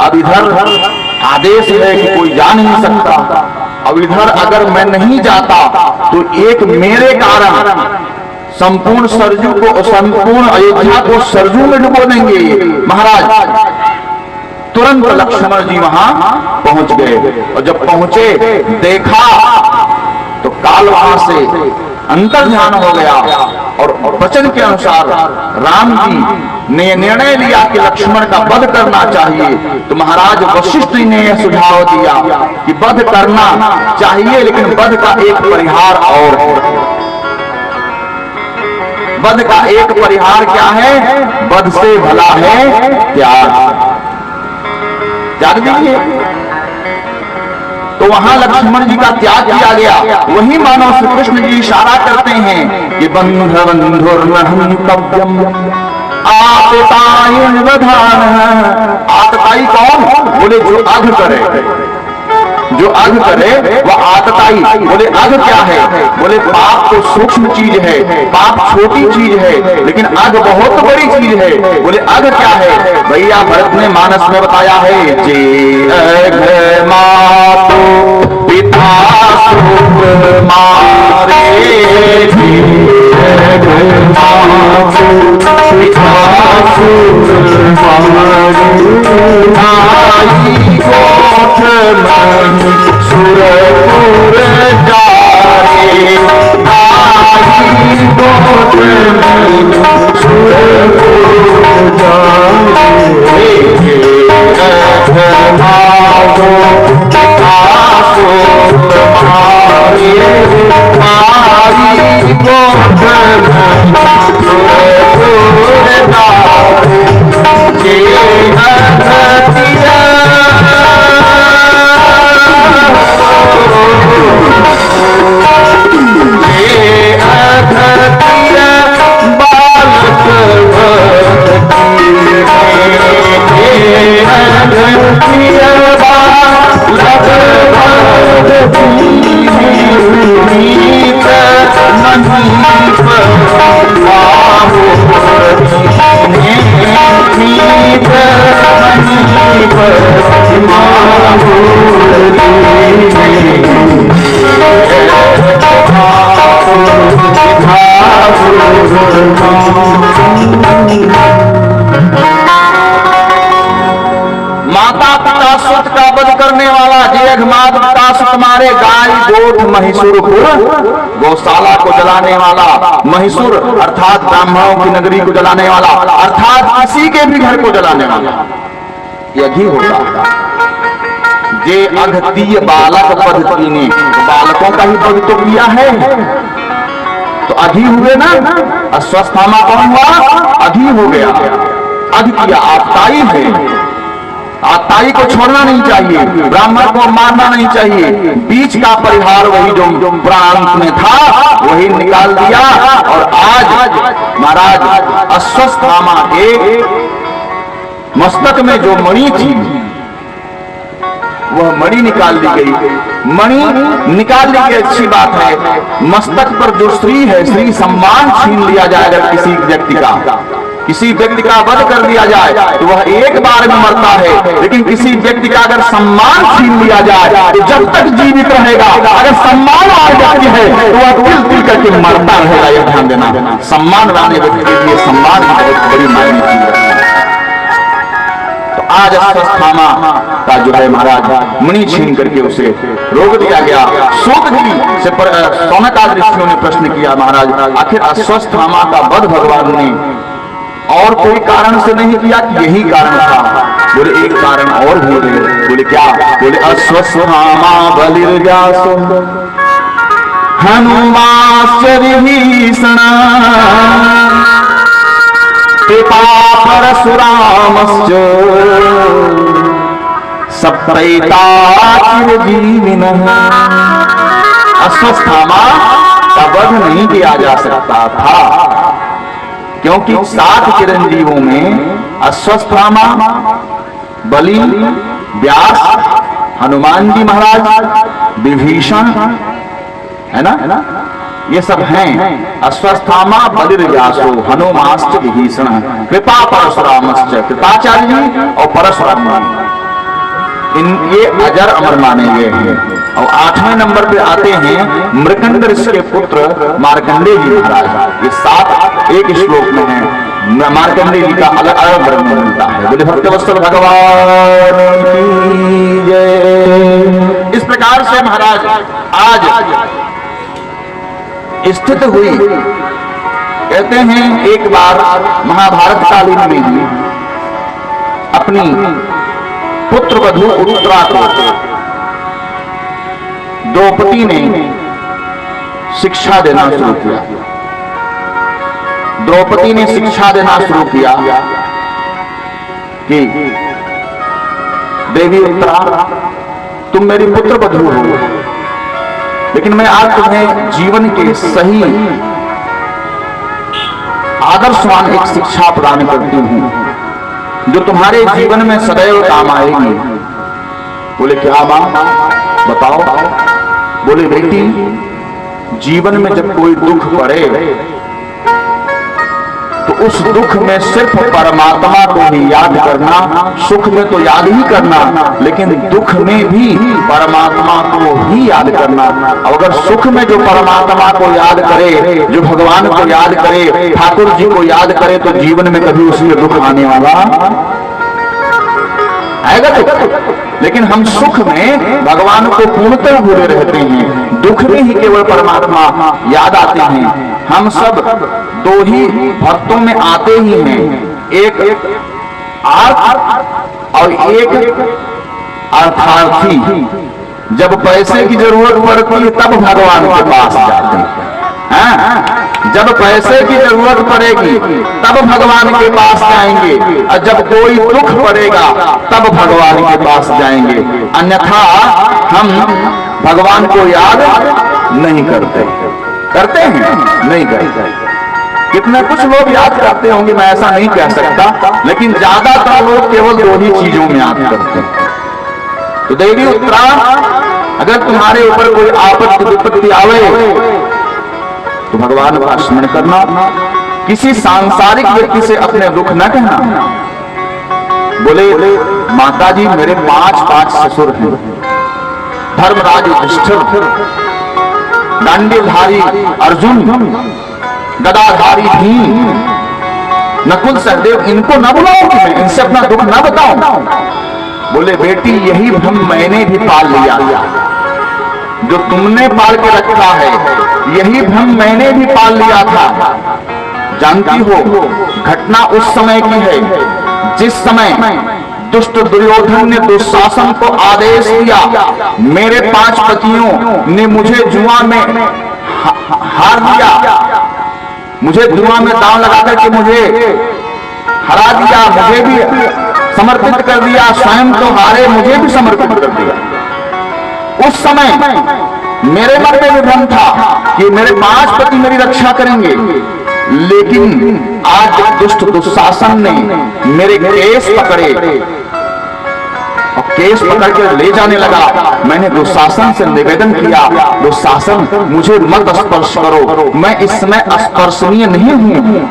अब इधर आदेश है कि कोई जा नहीं सकता, अब इधर अगर मैं नहीं जाता तो एक मेरे कारण संपूर्ण सरजू को, संपूर्ण अयोध्या को सरजू में डुबो देंगे महाराज। तुरंत लक्ष्मण जी वहां पहुंच गए, और जब पहुंचे देखा तो काल वहां से अंतर ध्यान हो गया, और वचन के अनुसार राम जी ने निर्णय लिया कि लक्ष्मण का वध करना चाहिए। तो महाराज वशिष्ठ जी ने यह सुझाव दिया कि वध करना चाहिए, लेकिन वध का एक परिहार और है। वध का एक परिहार क्या है? वध से भला है त्याग। त्याग दीजिए। तो वहां लक्ष्मण जी का त्याग किया गया। वही मानव श्री कृष्ण जी इशारा करते हैं कि बंधुर्नहन्तव्यम् आततायर्वधार्हम्। आतताई कौन? बोले जो अघ करे, जो अघ करे वह आतताई। बोले अघ क्या है? बोले पाप तो सूक्ष्म चीज है, पाप छोटी चीज है, लेकिन अघ बहुत बड़ी चीज है। बोले अघ क्या है? भैया भरत ने मानस में बताया है, जे अघ मातु पिता मारे आई कोठ मणि सुरपुर जाए आई कोठ मणि सुरपुर जाए माधो आसो मारी कोठ मणि सुरपुर जाए माता पिता सुत का वध करने वाला जेघमाद पिता सुत मारे गाय गोठ महिषुरपुर गौशाला को जलाने वाला महिषुर अर्थात ब्राह्मणों की नगरी को जलाने वाला अर्थात किसी के भी घर को जलाने वाला यही होता जे अघतीय बालक पद कीने बालकों का ही पद तो किया है तो अधी हुए ना अस्वस्थामा कौन हुआ अधी हो गया अध किया आपताई है आताई को छोड़ना नहीं चाहिए ब्राह्मण को मारना नहीं चाहिए बीच का परिहार वही जो प्रांत में था वही निकाल दिया और आज महाराज अस्वस्थामा के मस्तक में जो मणि थी वह मणि निकाल दी गई मणि निकाल ली गई अच्छी बात है मस्तक पर जो श्री है श्री सम्मान छीन लिया जाएगा किसी व्यक्ति का किसी व्यक्ति का वध कर दिया जाए तो वह एक बार में मरता है लेकिन किसी व्यक्ति का अगर सम्मान छीन लिया जाए तो जब तक जीवित रहेगा अगर सम्मान आ जाती है तो वह तिल तिल करके मरता रहेगा यह ध्यान देना सम्मान वाले व्यक्ति के लिए सम्मान की बहुत बड़ी मायने की है तो आज अस्वस्थामा का जो है महाराज मणि छीन करके उसे रोक दिया गया सूत जी से सौनकादि ऋषियों ने प्रश्न किया महाराज आखिर अस्वस्थामा का वध भगवान ने और कोई कारण से नहीं किया कि यही कारण था बोले एक कारण और भी है बोले क्या बोले अस्वस्थामा बलिर्जासो हनुमाश्चर्य भीषणा कृपा परशुरामश्च सप्तैता चिरजीविनः अस्वस्थामा का वध नहीं किया जा सकता था क्योंकि 7 चिरंजीवों में अस्वस्थामा बलि व्यास हनुमान जी महाराज विभीषण है ना ये सब हैं अस्वस्थामा बलिर्व्यासो हनुमाश्च विभीषण कृपा परशुरामश्च कृपाचार्य जी और परशुराम ये अजर अमर माने गए हैं और 8वें नंबर पे आते हैं मृकंड ऋषि के पुत्र मार्कंडेय जी महाराज ये 7 एक श्लोक में है मार्कंडेय जी का अलग अलग वर्णन मिलता है बोले भक्तवत्सल भगवान की जय। इस प्रकार से महाराज आज स्थित हुई कहते हैं एक बार महाभारत कालीन में ही अपनी पुत्र वधू उत्तरा को द्रौपदी ने शिक्षा देना शुरू किया द्रौपदी ने शिक्षा देना शुरू किया कि देवी उत्तरा तुम मेरी पुत्र वधू हो लेकिन मैं आज तुम्हें जीवन के सही आदर्शवान एक शिक्षा प्रदान करती हूं जो तुम्हारे जीवन में सदैव काम आएगी। बोले क्या मां बताओ। बोले बेटी जीवन में जब कोई दुख पड़े तो उस दुख में सिर्फ परमात्मा को ही याद करना, सुख में तो याद ही करना, लेकिन दुख में भी परमात्मा को ही याद करना। अगर सुख में जो परमात्मा को याद करे, जो भगवान को याद करे, ठाकुर जी को याद करे, तो जीवन में कभी उसमें दुख आने वाला आएगा तो। लेकिन हम सुख में भगवान को पूर्णतः भूले रहते हैं, दुख में ही केवल परमात्मा याद आते हैं। हम सब दो ही भक्तों में आते ही हैं, एक आर्थ और एक अर्थार्थी। जब पैसे की जरूरत पड़ती है तब भगवान के पास जाते हैं, जब पैसे की जरूरत पड़ेगी तब भगवान के पास जाएंगे, और जब कोई दुख पड़ेगा तब भगवान के पास जाएंगे। अन्यथा हम भगवान को याद नहीं करते। करते हैं? नहीं करते। कितने कुछ लोग याद करते होंगे, मैं ऐसा नहीं कह सकता, लेकिन ज्यादातर लोग केवल दो ही चीजों में याद करते हैं। तो देवी उत्तरायण, अगर तुम्हारे ऊपर कोई आपत्ति विपत्ति आवे तो भगवान का स्मरण करना। किसी सांसारिक व्यक्ति से अपने दुख न कहना। बोले माता जी मेरे 5 ससुर हैं, धर्मराज युधिष्ठिर, डांडीधारी अर्जुन, गदाधारी भीम, नकुल सहदेव, इनको न बुलाओ कि मैं इनसे अपना दुख न बताऊं। बोले बेटी यही भ्रम मैंने भी पाल लिया, जो तुमने पाल के रखा है यही भ्रम मैंने भी पाल लिया था। जानती हो घटना उस समय की है जिस समय दुष्ट दुर्योधन ने दुशासन को आदेश दिया, मेरे 5 पतियों ने मुझे जुआ में हार दिया, मुझे जुआ में दांव लगा करके मुझे हरा दिया, मुझे भी समर्पित कर दिया, स्वयं तो हारे मुझे भी समर्पित कर दिया। उस समय मेरे मन में भी भ्रम था कि मेरे 5 पति मेरी रक्षा करेंगे, लेकिन आज दुष्ट दुशासन ने मेरे केस पकड़े और केस पकड़ के ले जाने लगा। मैंने दुशासन से निवेदन किया, दुशासन मुझे मत स्पर्श करो, मैं इस समय स्पर्शनीय नहीं हूं,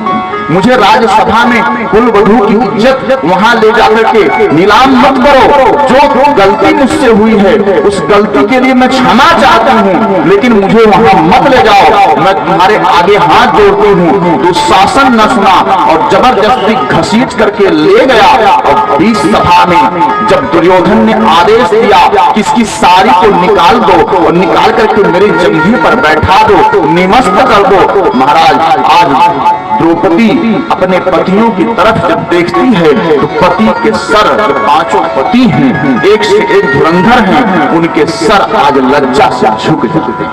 मुझे राज्यसभा में कुलवधू की इज्जत वहां ले जाकर के नीलाम मत करो। जो गलती मुझसे हुई है उस गलती के लिए मैं क्षमा चाहती हूँ, लेकिन मुझे वहां मत ले जाओ, मैं तुम्हारे आगे हाथ जोड़ती हूँ। दुशासन न सुना और जबरदस्ती घसीट करके ले गया। और 20 सभा में जब दुर्योधन ने आदेश दिया कि इसकी साड़ी को निकाल दो और निकाल करके मेरे जंघे पर बैठा दो, निमस्त कर दो, महाराज आज द्रौपदी अपने पतियों की तरफ जब देखती है तो पति के सर, जो 5 पति हैं, एक से एक धुरंधर हैं, उनके सर आज लज्जा से झुक जाते हैं।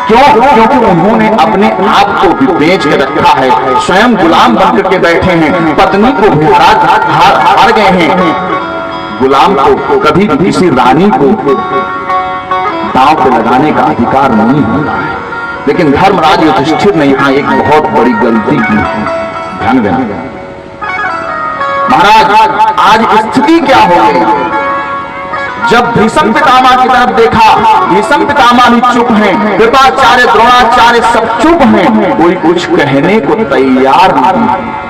क्यों? क्योंकि उन्होंने अपने आप को भी बेच के रखा है, स्वयं गुलाम बनकर के बैठे हैं, पत्नी को भी हार गए हैं। गुलाम को कभी किसी रानी को दांव पे लगाने का अधिकार नहीं होता है, लेकिन धर्मराज युधिष्ठिर ने यहाँ एक बहुत बड़ी गलती की है, ध्यान देना। महाराज आज स्थिति क्या हो गई? जब भीष्म पितामह की तरफ देखा, भीष्म पितामह भी चुप हैं, कृपाचार्य द्रोणाचार्य सब चुप हैं, कोई कुछ कहने को तैयार नहीं।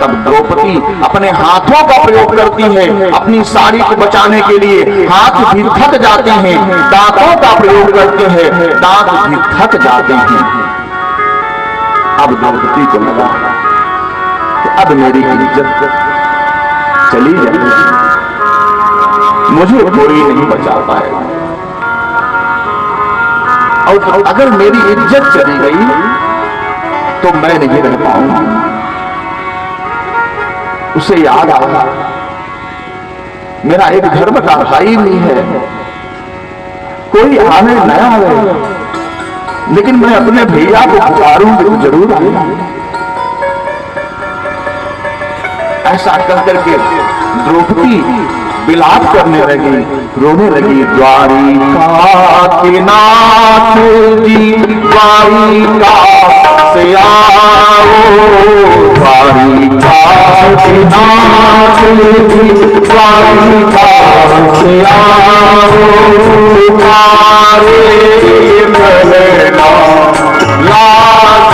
तब द्रौपदी अपने हाथों का प्रयोग करती है, अपनी साड़ी को बचाने के लिए हाथ भी थक जाते हैं, दांतों का प्रयोग करते हैं, दांत भी थक जाते हैं। अब द्रौपदी को लगा कि अब मेरी इज्जत चली जाएगी, मुझे कोई नहीं बचा पाएगा, और अगर मेरी इज्जत चली गई तो मैं नहीं रह पाऊंगा। उसे याद आया मेरा एक धर्म का भाई भी है, कोई आने न आवे, लेकिन मैं अपने भैया को पुकारूंगी तो जरूर आएगा। ऐसा कह करके द्रौपदी विलाप करने लगी, रोने लगी। द्वारिका के नाथ जी द्वारिका से आओ, द्वारिका के नाथ जी द्वारिका से आओ, तुम्हारे भजना लाज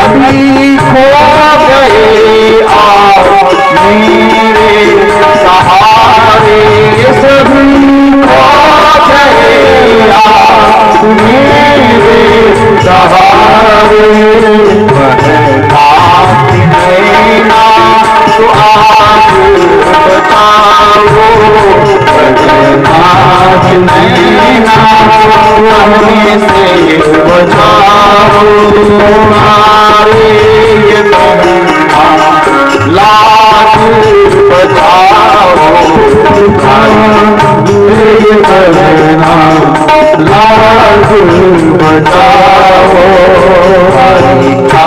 सभी खो गए आप मेरे सहारे, सभी खो गए आप मेरे सहारे। नैना तो आज बताओ, बदनाथ नैना हमें से बचाओ। तुम्हारे ये लाज बचाओ, ये बदना लाज बचाओ। हरि का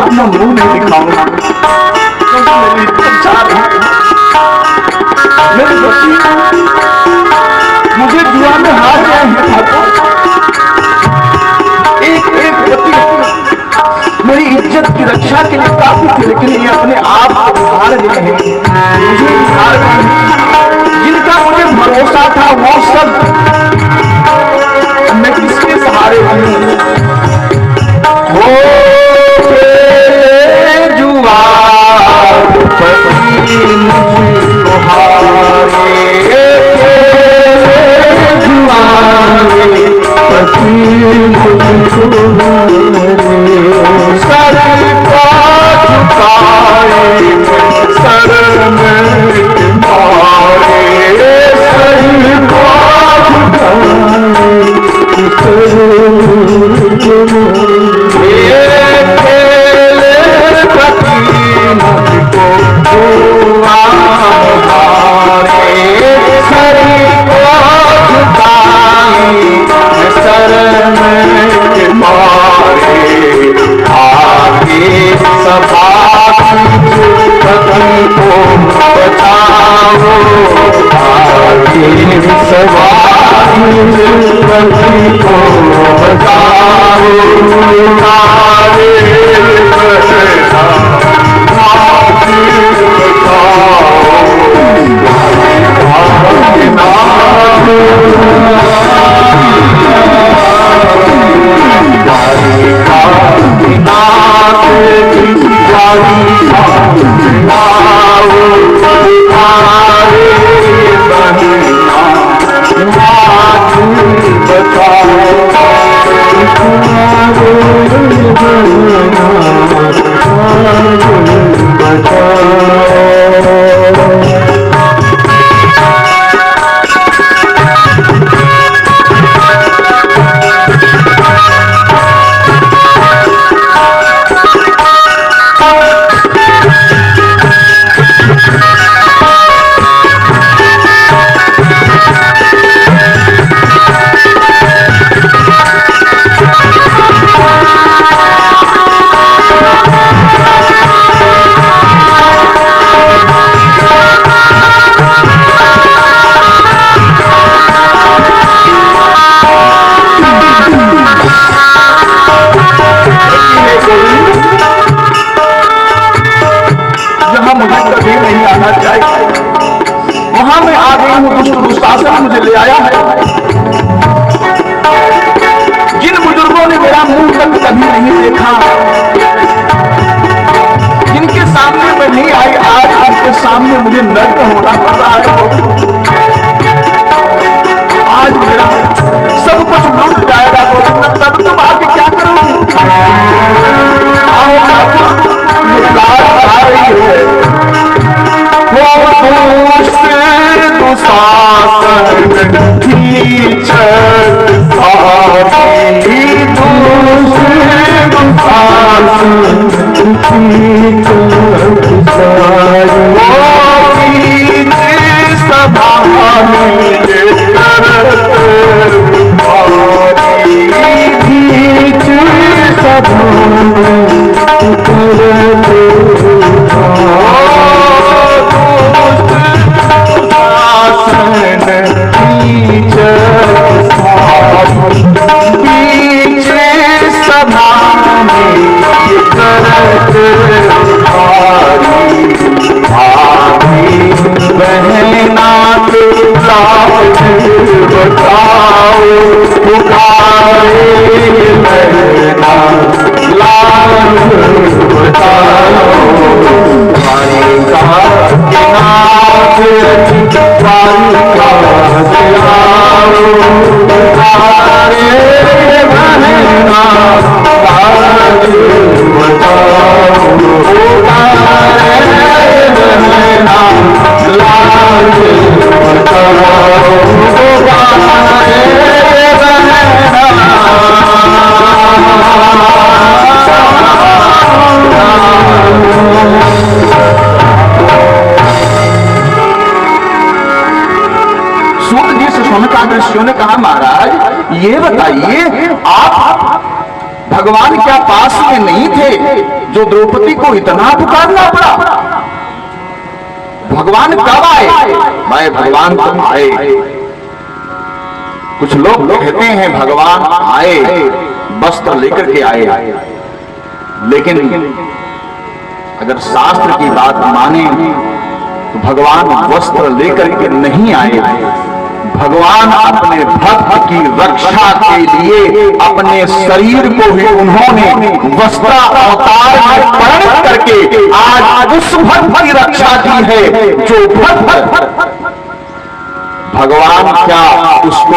अपना मुंह नहीं दिखाऊंगा, मेरी संसार है, मेरे बच्चे मुझे जुआ में हार गए हैं ठाकुर। एक एक पति मेरी इज्जत की रक्षा के लिए काफी थे, लेकिन ये अपने आप को हार गए हैं, मुझे हार गए हैं। जिनका मुझे भरोसा था वो सब मैं किसके सहारे हूँ। मुझे नग्न होना पड़ रहा है। आज मेरा सब कुछ लुट जाएगा गोविंद, तब तुम आके क्या करोगे? आओ ठाकुर, ये लाल आ रही है। वो दुशासन खींचत भारी, सभा ने कहा महाराज ये बताइए आप भगवान क्या पास में नहीं थे जो द्रौपदी को इतना पुकारना पड़ा? भगवान कब आए? भाई भगवान तो आए। कुछ लोग कहते हैं भगवान आए वस्त्र लेकर के आए, लेकिन अगर शास्त्र की बात माने तो भगवान वस्त्र लेकर के नहीं आए। भगवान अपने भक्त की रक्षा के लिए अपने शरीर को ही उन्होंने वस्त्र अवतार में परिणत करके आज उस भक्त की रक्षा की है जो भक्त भगवान क्या उसको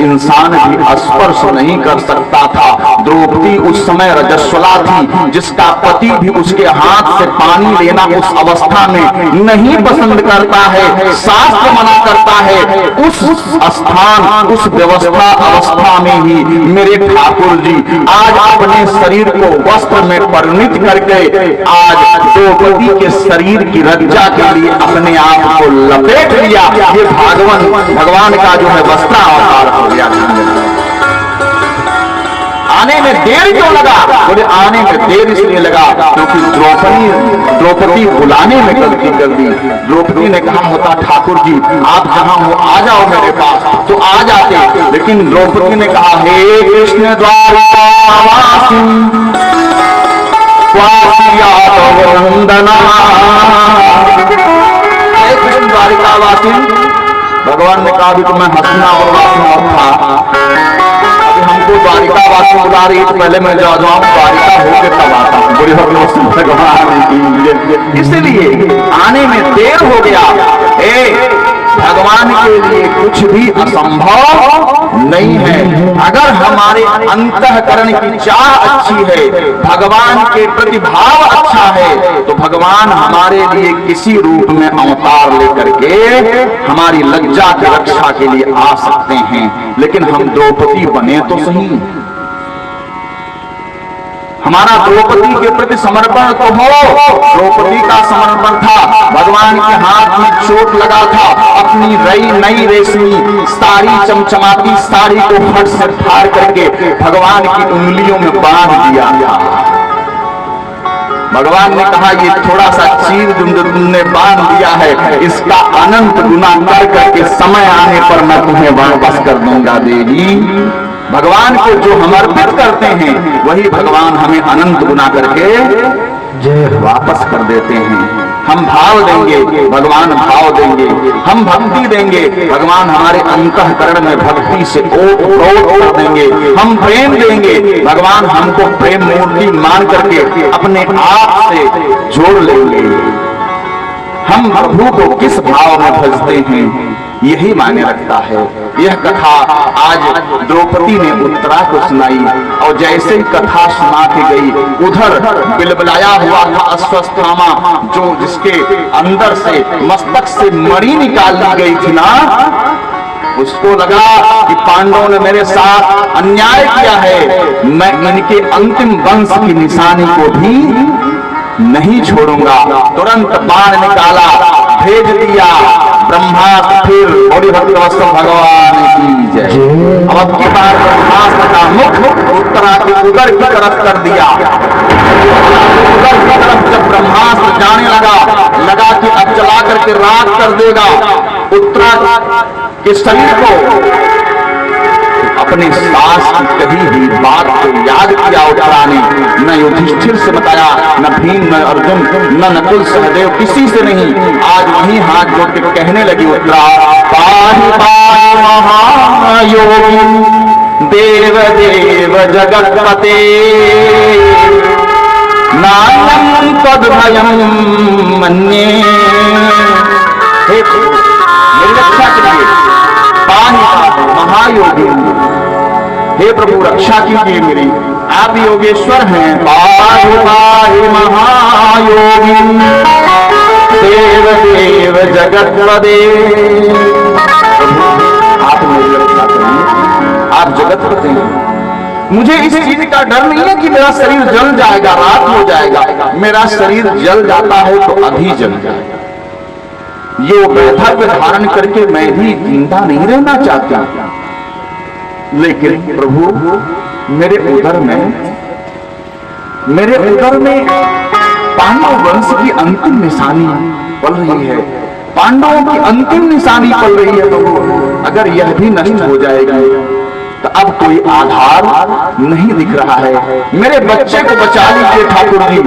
इंसान भी स्पर्श नहीं कर सकता था। द्रौपदी उस समय रजस्वला थी, जिसका पति भी उसके हाथ से पानी लेना उस अवस्था में नहीं पसंद करता है। शास्त्र मना करता है। उस स्थान उस व्यवस्था अवस्था में ही मेरे ठाकुर जी आज अपने शरीर को वस्त्र में परिणित करके आज द्रौपदी के शरीर की रक्षा के लिए अपने आप को लपेट लिया। ये भगवान का जो है वस्त्रावतार हो गया। आने में देर क्यों लगा? बोले आने में देर इसलिए लगा क्योंकि द्रौपदी बुलाने में गलती कर दी। द्रौपदी ने कहा होता ठाकुर जी आप जहां हो आ जाओ मेरे पास, तो आ जाते, लेकिन द्रौपदी ने कहा हे कृष्ण द्वारकावासी वंदना, हे कृष्ण द्वारकावासी। भगवान ने कहा भी तो मैं हंसना और वासना था, अभी हमको द्वारिकावासी बुला रही तो पहले मैं जा जाऊं द्वारिका होके तब आता हूं। बुरी भगवान इसलिए आने में देर हो गया। भगवान के लिए कुछ भी असंभव नहीं है। अगर हमारे अंतःकरण की चाह अच्छी है, भगवान के प्रति भाव अच्छा है, तो भगवान हमारे लिए किसी रूप में अवतार लेकर के हमारी लज्जा की रक्षा के लिए आ सकते हैं। लेकिन हम द्रौपदी बने तो सही, हमारा द्रौपदी के प्रति समर्पण तो हो। द्रौपदी का समर्पण था, भगवान के हाथ में चोट लगा था, अपनी नई रेशमी साड़ी चमचमाती साड़ी को फट से फाड़ करके भगवान की उंगलियों में बांध दिया था। भगवान ने कहा ये थोड़ा सा चीर तुमने बांध दिया है, इसका अनंत गुना कर करके समय आने पर मैं तुम्हें वापस कर दूंगा देवी। भगवान को जो हम अर्पित करते हैं वही भगवान हमें अनंत गुना करके वापस कर देते हैं। हम भाव देंगे, भगवान भाव देंगे। हम भक्ति देंगे, भगवान हमारे अंतःकरण में भक्ति से ओत कर देंगे। हम प्रेम देंगे, भगवान हमको प्रेम मूर्ति मान करके अपने आप से जोड़ लेंगे। हम प्रभु को किस भाव में भजते हैं, यही मायने रखता है। यह कथा आज द्रौपदी ने उत्तरा को सुनाई और जैसे ही कथा सुना के गई, उधर बिलबिलाया हुआ था अश्वत्थामा, जो जिसके अंदर से मस्तक से मणि निकाल ली गई थी ना, उसको लगा कि पांडवों ने मेरे साथ अन्याय किया है, मैं इनके अंतिम वंश की निशानी को भी नहीं छोड़ूंगा। तुरंत बाण निकाला, भेज दिया ब्रह्मास्त्र। फिर बड़ी भक्त भगवान की जय। अब की बार ब्रह्मास्त्र का मुख उत्तरा के उदर की तरफ कर दिया। उदर की तरफ जब ब्रह्मास्त्र जाने लगा कि अब चला करके राख कर देगा उत्तरा के शरीर को। अपने सास की कही हुई बात को याद किया उत्तरा ने, न युधिष्ठिर से बताया, न भीम, न अर्जुन, न नकुल सहदेव, किसी से नहीं। आज वहीं हाथ जोड़ के कहने लगी उत्तरा, पाहि पाहि महायोगी देव देव जगत्पते, नान्यं तद्भयं मन्ये। हे मेरी रक्षा कीजिए, पाहि महायोगी, हे प्रभु रक्षा कीजिए मेरी, आप योगेश्वर हैं। पाहि पाहि महायोगी देव देव जगत्पते, आप मेरी रक्षा करिए, आप जगतपति हैं। मुझे इस चीज का डर नहीं है कि मेरा शरीर जल जाएगा, रात हो जाएगा। मेरा शरीर जल जाता है तो अभी जल जाएगा। ये वैधव्य धारण करके मैं भी जिंदा नहीं रहना चाहता, लेकिन प्रभु मेरे उदर में पांडव वंश की अंतिम निशानी पल रही है, पांडवों की अंतिम निशानी पल रही है प्रभु। अगर यह भी नष्ट हो जाएगी तो अब कोई आधार नहीं दिख रहा है। मेरे बच्चे को बचा लीजिए ठाकुर जी,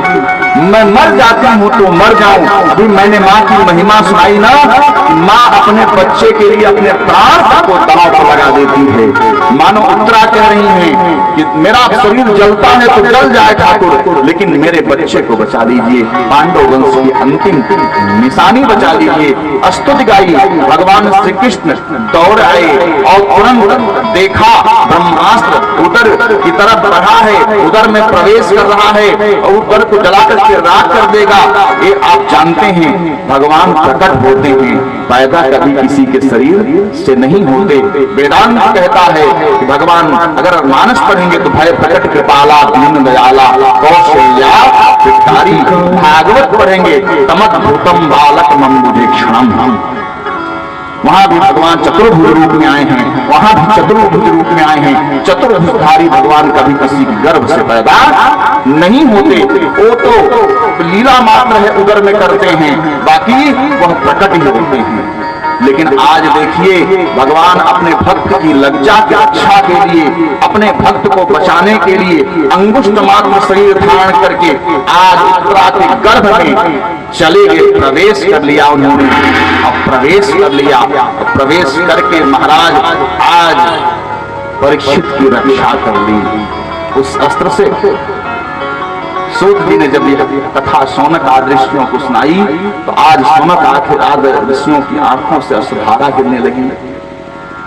मैं मर जाती हूँ तो मर जाऊं। अभी मैंने माँ की महिमा सुनाई ना, माँ अपने बच्चे के लिए अपने प्राण को दांव पर लगा देती है। मानो उत्तरा कह रही है कि मेरा शरीर जलता है तो जल जाए ठाकुर, लेकिन मेरे बच्चे को बचा लीजिए, पांडव वंश की अंतिम निशानी बचा लीजिए। स्तुति गाई, भगवान श्री कृष्ण दौड़ आए और तुरंत देखा ब्रह्मास्त्र उदर की तरफ बढ़ा है, उदर में प्रवेश कर रहा है और उदर को जलाकर के राख कर देगा। ये आप जानते हैं भगवान प्रकट होते हैं, पैदा कभी किसी के शरीर से नहीं होते। वेदांत कहता है कि भगवान अगर मानस पढ़ेंगे तो भय प्रकट कृपाला दीन दयाला कौशल्या विकारी, भागवत पढ़ेंगे तमद्भुतम बालक मम बुझे क्षणम, वहां भी भगवान चतुर्भुज रूप में आए हैं, वहां भी चतुर्भुज रूप में आए हैं। चतुर्भुजधारी भगवान कभी किसी गर्भ से पैदा नहीं होते, वो तो लीला मात्र है उदर में करते हैं, बाकी वह प्रकट ही होते हैं। लेकिन आज देखिए भगवान अपने भक्त की लज्जा की रक्षा के लिए, अपने भक्त को बचाने के लिए अंगुष्ठ मात्र शरीर धारण करके आज उत्तरा के गर्भ में चले गए, प्रवेश कर लिया उन्होंने। अब प्रवेश कर लिया, प्रवेश करके महाराज आज परीक्षित की रक्षा कर ली उस अस्त्र से। सूत जी ने जब यह कथा शौनक आदि ऋषियों को सुनाई तो आज शौनक आदि ऋषियों की आंखों से अश्रुधारा गिरने लगी।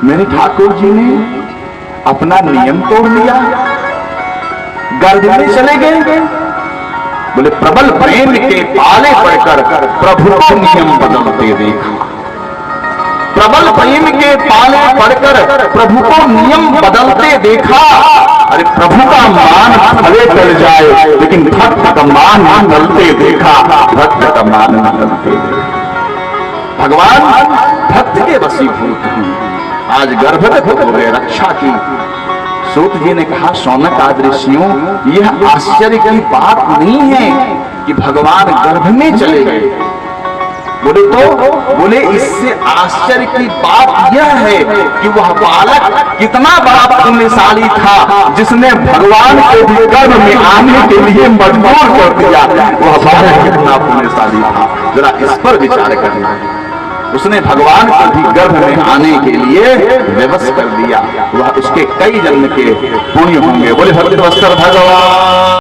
मेरे ठाकुर जी ने अपना नियम तोड़ दिया, गर्भ में चले गए। बोले प्रबल प्रेम के पाले पड़कर प्रभु को नियम बदलते देखा, प्रबल प्रेम के पाले पड़कर प्रभु को नियम बदलते देखा। अरे प्रभु का मान भले टल जाए लेकिन भक्त का मान न टलते देखा, भक्त का मान न टलते देखा। भगवान भक्त के वशीभूत हैं। आज गर्भगत हो गए, रक्षा की। सूत जी ने कहा शौनक आदि ऋषियों, यह आश्चर्य की बात नहीं है कि भगवान गर्भ में चले गए। बोले इससे आश्चर्य की बात यह है कि वह बालक कितना बड़ा पुण्यशाली था जिसने भगवान को भी गर्भ में आने के लिए मजबूर कर दिया। वह बालक कितना पुण्यशाली था, जरा इस पर विचार करना। उसने भगवान को भी गर्भ में आने के लिए विवश कर दिया। वह उसके कई जन्म के पुण्य होंगे। बोले भक्त वत्सल भगवान।